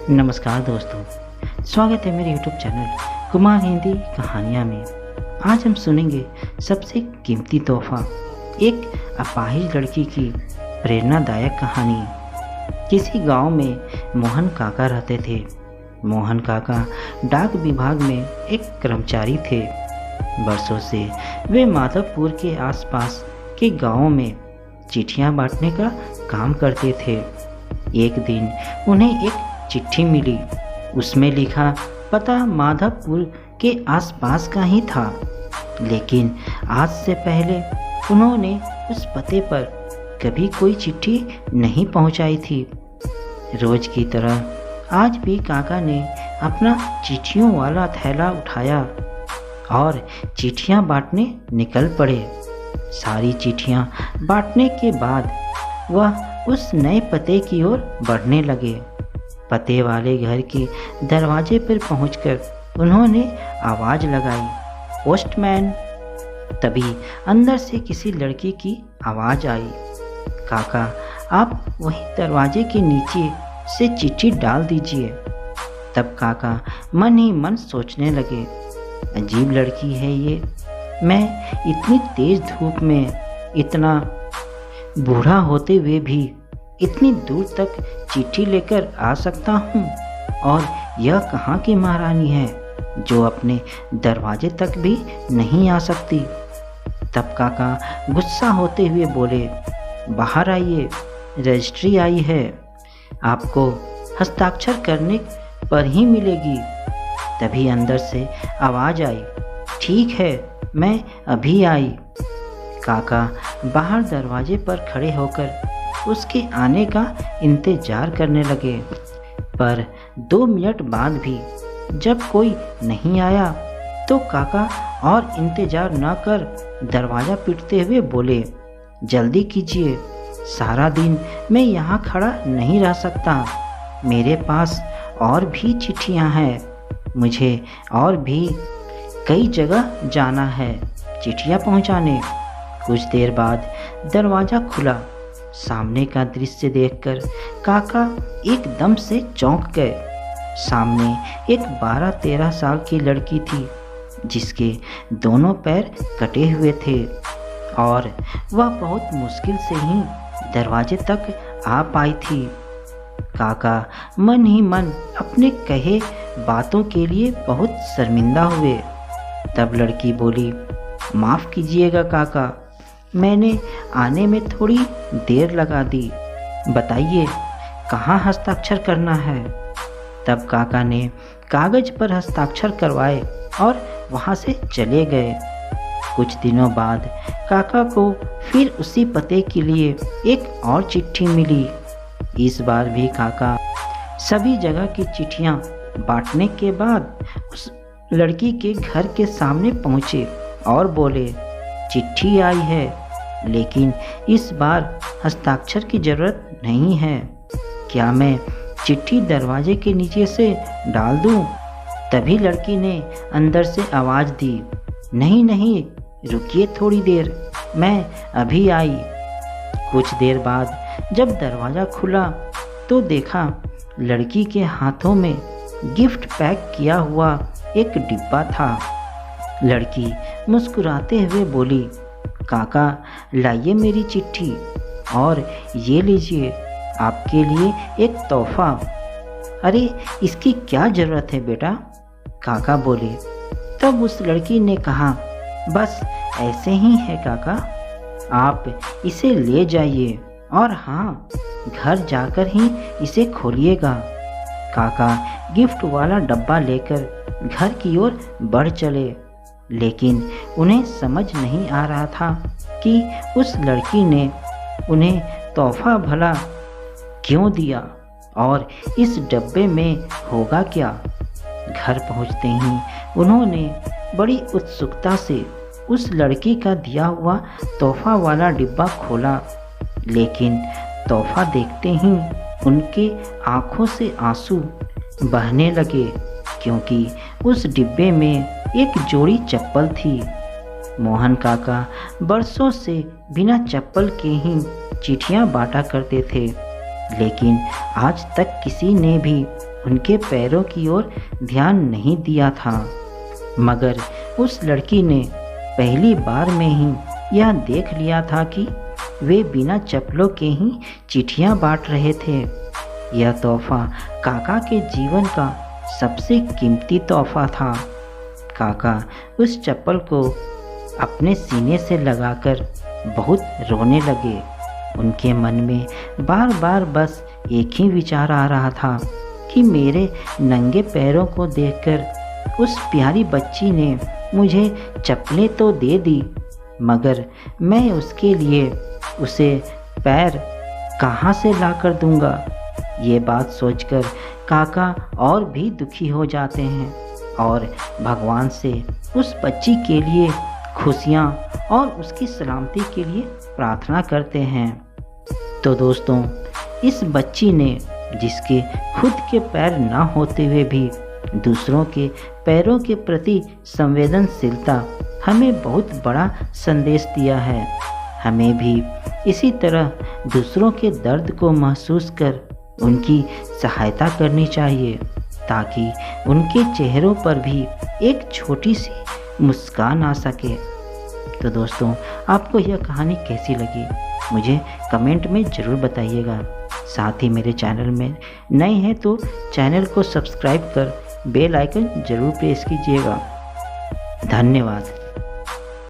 नमस्कार दोस्तों, स्वागत है मेरे YouTube चैनल कुमार हिंदी कहानियाँ में। आज हम सुनेंगे सबसे कीमती तोहफा, एक अपाहिज लड़की की प्रेरणादायक कहानी। किसी गांव में मोहन काका रहते थे। मोहन काका डाक विभाग में एक कर्मचारी थे। बरसों से वे माधवपुर के आसपास के गांवों में चिट्ठियां बांटने का काम करते थे। एक दिन उन्हें एक चिट्ठी मिली। उसमें लिखा पता माधवपुर के आसपास का ही था, लेकिन आज से पहले उन्होंने उस पते पर कभी कोई चिट्ठी नहीं पहुंचाई थी। रोज की तरह आज भी काका ने अपना चिट्ठियों वाला थैला उठाया और चिट्ठियां बांटने निकल पड़े। सारी चिट्ठियां बांटने के बाद वह उस नए पते की ओर बढ़ने लगे। पते वाले घर के दरवाजे पर पहुंचकर उन्होंने आवाज़ लगाई, पोस्टमैन। तभी अंदर से किसी लड़की की आवाज़ आई, काका आप वहीं दरवाजे के नीचे से चिट्ठी डाल दीजिए। तब काका मन ही मन सोचने लगे, अजीब लड़की है ये। मैं इतनी तेज धूप में, इतना बूढ़ा होते हुए भी इतनी दूर तक चिट्ठी लेकर आ सकता हूँ, और यह कहाँ की महारानी है जो अपने दरवाजे तक भी नहीं आ सकती। तब काका गुस्सा होते हुए बोले, बाहर आइए, रजिस्ट्री आई है, आपको हस्ताक्षर करने पर ही मिलेगी। तभी अंदर से आवाज़ आई, ठीक है मैं अभी आई। काका बाहर दरवाजे पर खड़े होकर उसके आने का इंतजार करने लगे, पर 2 मिनट बाद भी जब कोई नहीं आया तो काका और इंतजार न कर दरवाज़ा पीटते हुए बोले, जल्दी कीजिए, सारा दिन मैं यहाँ खड़ा नहीं रह सकता। मेरे पास और भी चिट्ठियाँ हैं, मुझे और भी कई जगह जाना है चिट्ठियाँ पहुँचाने। कुछ देर बाद दरवाज़ा खुला। सामने का दृश्य देखकर काका एकदम से चौंक गए। सामने एक 12-13 साल की लड़की थी, जिसके दोनों पैर कटे हुए थे और वह बहुत मुश्किल से ही दरवाजे तक आ पाई थी। काका मन ही मन अपने कहे बातों के लिए बहुत शर्मिंदा हुए। तब लड़की बोली, माफ़ कीजिएगा काका, मैंने आने में थोड़ी देर लगा दी। बताइए कहाँ हस्ताक्षर करना है। तब काका ने कागज पर हस्ताक्षर करवाए और वहाँ से चले गए। कुछ दिनों बाद काका को फिर उसी पते के लिए एक और चिट्ठी मिली। इस बार भी काका सभी जगह की चिट्ठियाँ बांटने के बाद उस लड़की के घर के सामने पहुँचे और बोले, चिट्ठी आई है, लेकिन इस बार हस्ताक्षर की ज़रूरत नहीं है। क्या मैं चिट्ठी दरवाजे के नीचे से डाल दूं? तभी लड़की ने अंदर से आवाज़ दी, नहीं नहीं, रुकिए थोड़ी देर, मैं अभी आई। कुछ देर बाद जब दरवाज़ा खुला तो देखा लड़की के हाथों में गिफ्ट पैक किया हुआ एक डिब्बा था। लड़की मुस्कुराते हुए बोली, काका लाइए मेरी चिट्ठी और ये लीजिए आपके लिए एक तोहफा। अरे इसकी क्या ज़रूरत है बेटा, काका बोले। तब उस लड़की ने कहा, बस ऐसे ही है काका, आप इसे ले जाइए और हाँ, घर जाकर ही इसे खोलिएगा। काका गिफ्ट वाला डब्बा लेकर घर की ओर बढ़ चले, लेकिन उन्हें समझ नहीं आ रहा था कि उस लड़की ने उन्हें तोहफा भला क्यों दिया और इस डब्बे में होगा क्या। घर पहुंचते ही उन्होंने बड़ी उत्सुकता से उस लड़की का दिया हुआ तोहफा वाला डिब्बा खोला, लेकिन तोहफा देखते ही उनके आंखों से आंसू बहने लगे, क्योंकि उस डिब्बे में एक जोड़ी चप्पल थी। मोहन काका बरसों से बिना चप्पल के ही चिट्ठियां बांटा करते थे, लेकिन आज तक किसी ने भी उनके पैरों की ओर ध्यान नहीं दिया था, मगर उस लड़की ने पहली बार में ही यह देख लिया था कि वे बिना चप्पलों के ही चिट्ठियां बांट रहे थे। यह तोहफा काका के जीवन का सबसे कीमती तोहफा था। काका उस चप्पल को अपने सीने से लगाकर बहुत रोने लगे। उनके मन में बार बार बस एक ही विचार आ रहा था कि मेरे नंगे पैरों को देखकर उस प्यारी बच्ची ने मुझे चप्पलें तो दे दी, मगर मैं उसके लिए उसे पैर कहाँ से लाकर दूंगा। ये बात सोचकर काका और भी दुखी हो जाते हैं और भगवान से उस बच्ची के लिए खुशियाँ और उसकी सलामती के लिए प्रार्थना करते हैं। तो दोस्तों, इस बच्ची ने जिसके खुद के पैर ना होते हुए भी दूसरों के पैरों के प्रति संवेदनशीलता हमें बहुत बड़ा संदेश दिया है। हमें भी इसी तरह दूसरों के दर्द को महसूस कर उनकी सहायता करनी चाहिए, ताकि उनके चेहरों पर भी एक छोटी सी मुस्कान आ सके। तो दोस्तों, आपको यह कहानी कैसी लगी मुझे कमेंट में ज़रूर बताइएगा। साथ ही मेरे चैनल में नए हैं तो चैनल को सब्सक्राइब कर बेल आइकन ज़रूर प्रेस कीजिएगा। धन्यवाद।